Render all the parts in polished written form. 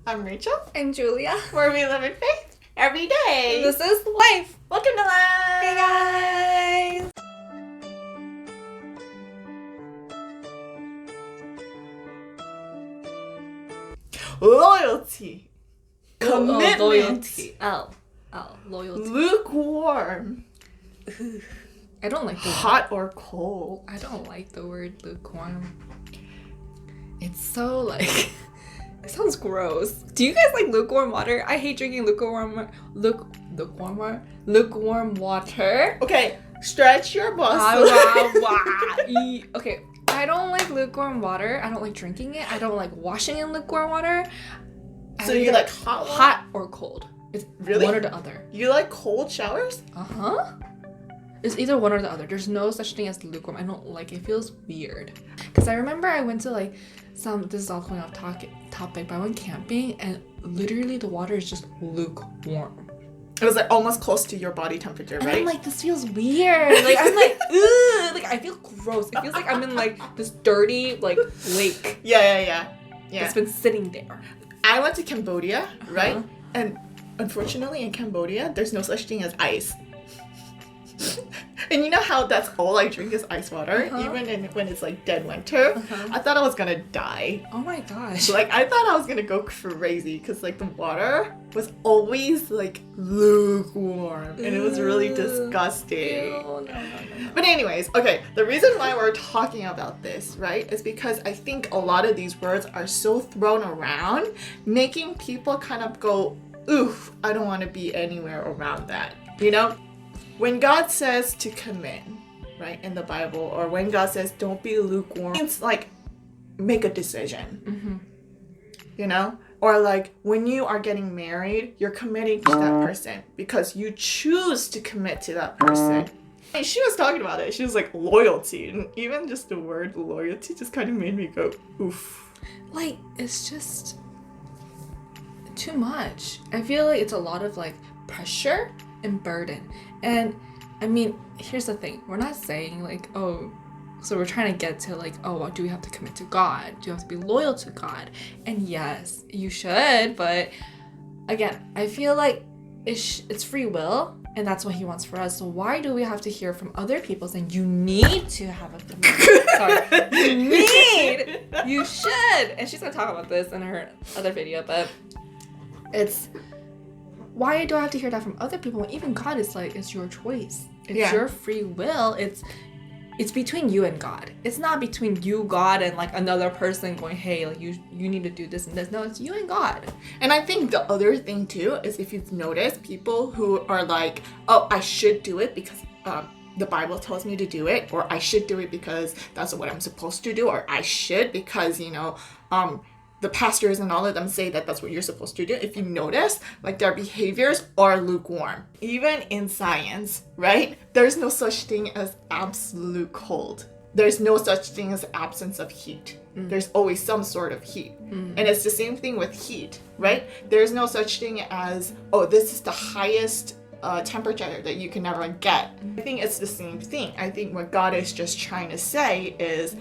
I'm Rachel, I'm Julia. where we live in faith every day. This is life. Welcome to life. Hey guys. Loyalty. Commitment. Loyalty. Loyalty. Lukewarm. I don't like the Hot or cold. I don't like the word lukewarm. It's so like it sounds gross. Do you guys like lukewarm water? I hate drinking lukewarm water. Okay, stretch your muscles. Okay, I don't like lukewarm water. I don't like drinking it. I don't like washing in lukewarm water. So you like hot water? Hot or cold. It's Really? one or the other. You like cold showers? Uh-huh. It's either one or the other. There's no such thing as lukewarm. I don't like it. It feels weird. Because I remember I went to like this is all going off topic, but I went camping and literally the water is just lukewarm. It was like almost close to your body temperature, And right? I'm like, this feels weird. Like I'm like, ugh. Like I feel gross. It feels like I'm in like this dirty like lake. Yeah. That's been sitting there. I went to Cambodia, right? Uh-huh. And unfortunately in Cambodia, there's no such thing as ice. And you know how that's all I drink is ice water, even when it's like dead winter? I thought I was gonna die. Oh my gosh. Like, I thought I was gonna go crazy because like the water was always like lukewarm and it was really disgusting. No. But anyways, okay, the reason why we're talking about this, right, is because I think a lot of these words are so thrown around, making people kind of go, oof, I don't want to be anywhere around that, you know? When God says to commit, right, in the Bible, or when God says don't be lukewarm, it's like make a decision, you know? Or like when you are getting married, you're committing to that person because you choose to commit to that person. And she was talking about it. She was like, loyalty. And even just the word loyalty just kind of made me go, oof. Like, it's just too much. I feel like it's a lot of like pressure and burden. And I mean, here's the thing. We're not saying like, oh, so we're trying to get to like, oh, well, do we have to commit to God? Do you have to be loyal to God? And yes, you should. But again, I feel like it's free will. And that's what he wants for us. So why do we have to hear from other people saying you need to have a commitment? Sorry. You should. And she's going to talk about this in her other video. But it's, why do I have to hear that from other people when even God is like, it's your choice. It's your free will. It's between you and God. It's not between you, God, and like another person going, hey, like you need to do this and this. No, it's you and God. And I think the other thing too is if you've noticed people who are like, oh, I should do it because the Bible tells me to do it, or I should do it because that's what I'm supposed to do, or I should because, you know, the pastors and all of them say that that's what you're supposed to do. If you notice, like their behaviors are lukewarm. Even in science, right? There's no such thing as absolute cold. There's no such thing as absence of heat. There's always some sort of heat. And it's the same thing with heat, right? There's no such thing as, oh, this is the highest temperature that you can ever get. I think it's the same thing. I think what God is just trying to say is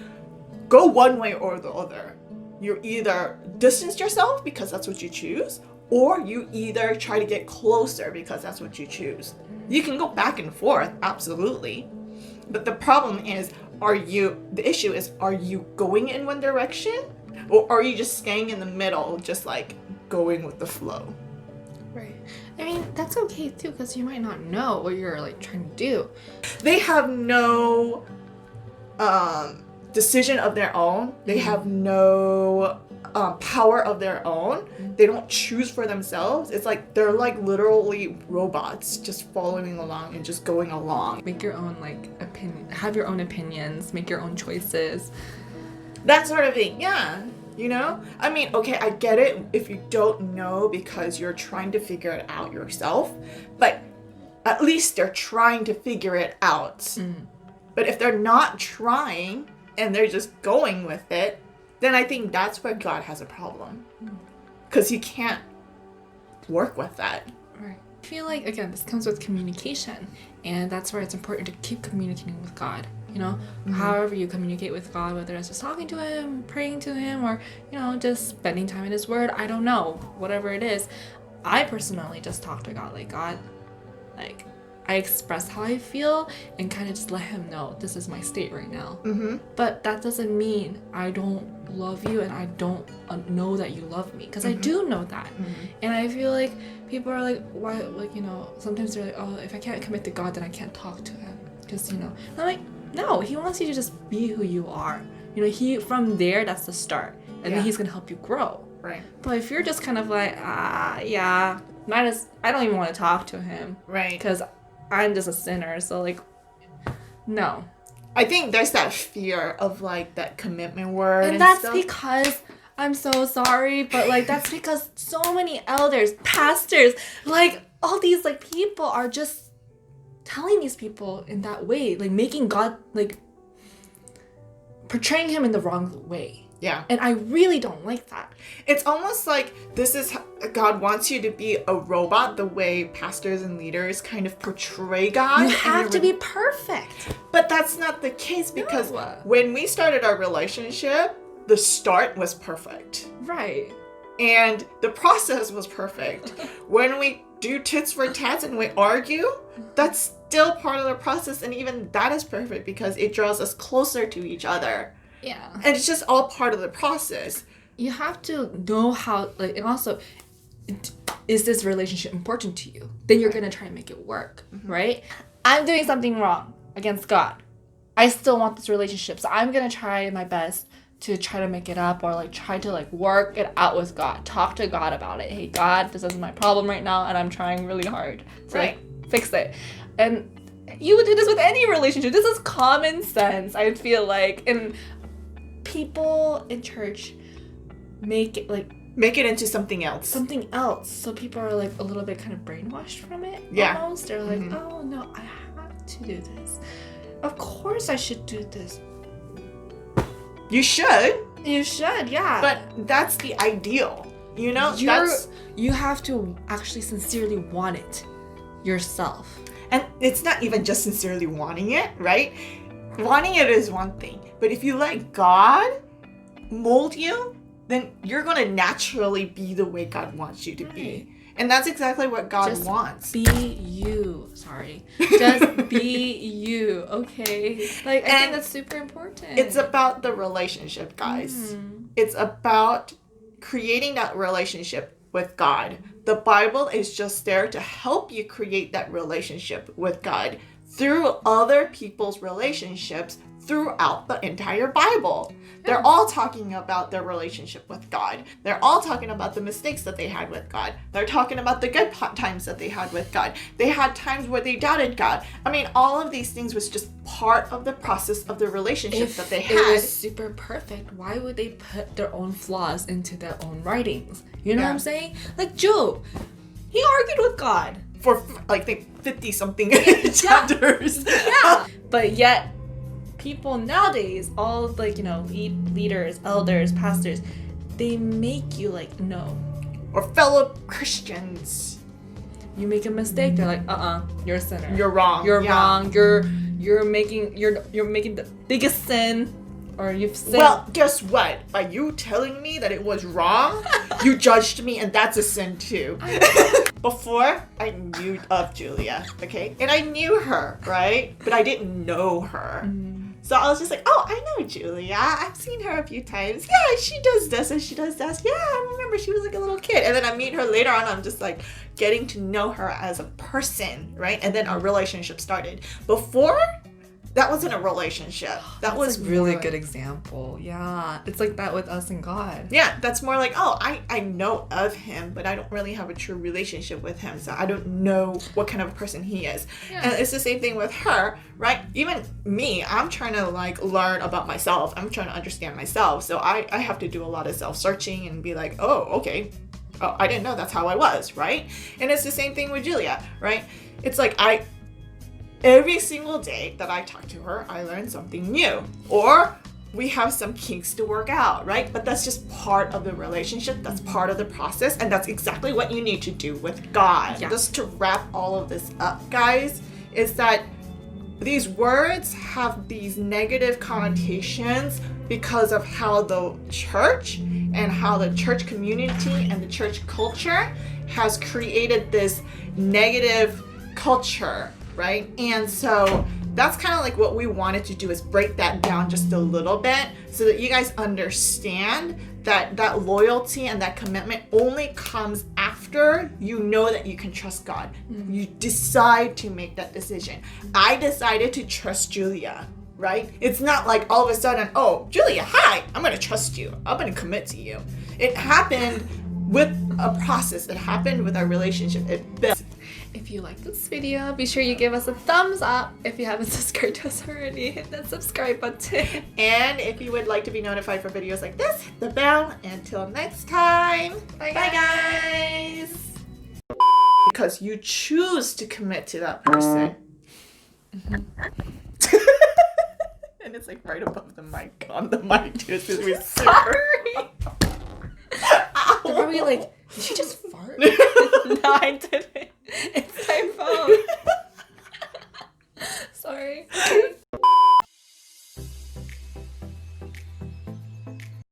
go one way or the other. You either distance yourself because that's what you choose, or you either try to get closer because that's what you choose. You can go back and forth, absolutely. But the problem is, the issue is, are you going in one direction? Or are you just staying in the middle, just like going with the flow? Right. I mean, that's okay too, because you might not know what you're like trying to do. They have no decision of their own. They have no power of their own. They don't choose for themselves. It's like they're like literally robots just following along and just going along. Make your own like opinion, have your own opinions, make your own choices. That sort of thing, yeah. You know? I mean, okay, I get it if you don't know because you're trying to figure it out yourself, but at least they're trying to figure it out. But if they're not trying and they're just going with it, then I think that's where God has a problem. Because he can't work with that. Right. I feel like, again, this comes with communication. And that's where it's important to keep communicating with God. You know, however you communicate with God, whether it's just talking to him, praying to him, or, you know, just spending time in his word. I don't know, whatever it is. I personally just talk to God, like, God, like, I express how I feel and kind of just let him know this is my state right now. But that doesn't mean I don't love you and I don't know that you love me, because I do know that. And I feel like people are like, why, like, you know, sometimes they're like, oh, if I can't commit to God, then I can't talk to him, because, you know, I'm like, no, he wants you to just be who you are. You know, from there, that's the start. And then he's going to help you grow. Right. But if you're just kind of like, yeah, I don't even want to talk to him. Right. Because I'm just a sinner. So, like, no. I think there's that fear of, like, that commitment word. And that's because, I'm so sorry, but, like, that's because so many elders, pastors, like, all these, like, people are just telling these people in that way, like, making God, like, portraying him in the wrong way. Yeah. And I really don't like that. It's almost like this is God wants you to be a robot, the way pastors and leaders kind of portray God. You have to be perfect. But that's not the case, because No. when we started our relationship, the start was perfect. Right. And the process was perfect. When we do tits for tats and we argue, that's still part of the process, and even that is perfect because it draws us closer to each other. Yeah. And it's just all part of the process. You have to know how, like, and also, is this relationship important to you? Then you're going to try and make it work, right? I'm doing something wrong against God. I still want this relationship, so I'm going to try my best to try to make it up, or, like, try to, like, work it out with God. Talk to God about it. Hey, God, this is my problem right now, and I'm trying really hard to, like, fix it. And you would do this with any relationship. This is common sense, I feel like. And people in church make it into something else. So people are, like, a little bit kind of brainwashed from it. Yeah. Almost. They're like, oh, no, I have to do this. Of course I should do this. You should. You should, yeah. But that's the ideal. You know? You have to actually sincerely want it yourself. And it's not even just sincerely wanting it, right? Wanting it is one thing. But if you let God mold you, then you're going to naturally be the way God wants you to be. And that's exactly what God wants. Be you. Sorry. Just be you, okay? Like, I think that's super important. It's about the relationship, guys. It's about creating that relationship with God. The Bible is just there to help you create that relationship with God through other people's relationships throughout the entire Bible. They're all talking about their relationship with God. They're all talking about the mistakes that they had with God. They're talking about the good times that they had with God. They had times where they doubted God. I mean, all of these things was just part of the process of the relationship that they had. If it was super perfect, why would they put their own flaws into their own writings? You know what I'm saying? Like Job, he argued with God. For, like, 50-something chapters. Yeah. But yet, people nowadays, all, like, you know, leaders, elders, pastors, they make you, like, no. Or fellow Christians. You make a mistake, they're like, you're a sinner. You're wrong. You're wrong. You're making the biggest sin, or you've sinned. Well, guess what? By you telling me that it was wrong, you judged me, and that's a sin too. Before, I knew of Julia, okay? And I knew her, right? But I didn't know her. So I was just like, oh, I know Julia. I've seen her a few times. Yeah, she does this and she does that. Yeah, I remember she was like a little kid. And then I meet her later on. I'm just like getting to know her as a person, right? And then our relationship started. Before, that wasn't a relationship. That was a really good example. Yeah. It's like that with us and God. Yeah, that's more like, oh, I know of him, but I don't really have a true relationship with him. So I don't know what kind of person he is. Yeah. And it's the same thing with her, right? Even me, I'm trying to, like, learn about myself. I'm trying to understand myself. So I have to do a lot of self-searching and be like, oh, okay. Oh, I didn't know that's how I was, right? And it's the same thing with Julia, right? It's like every single day that I talk to her, I learn something new. Or we have some kinks to work out, right? But that's just part of the relationship. That's part of the process. And that's exactly what you need to do with God. Yeah. Just to wrap all of this up, guys, is that these words have these negative connotations because of how the church and how the church community and the church culture has created this negative culture, right? And so that's kind of like what we wanted to do, is break that down just a little bit so that you guys understand that that loyalty and that commitment only comes after you know that you can trust God. You decide to make that decision. I decided to trust Julia, right? It's not like all of a sudden, oh, Julia, hi, I'm going to trust you. I'm going to commit to you. It happened with a process. It happened with our relationship. It built. If you like this video, be sure you give us a thumbs up. If you haven't subscribed to us already, hit that subscribe button. And if you would like to be notified for videos like this, hit the bell. Until next time, bye guys. Because you choose to commit to that person. And it's like right above the mic, on the mic too, because we're Sorry. They're probably like, did she just fart? No, I didn't.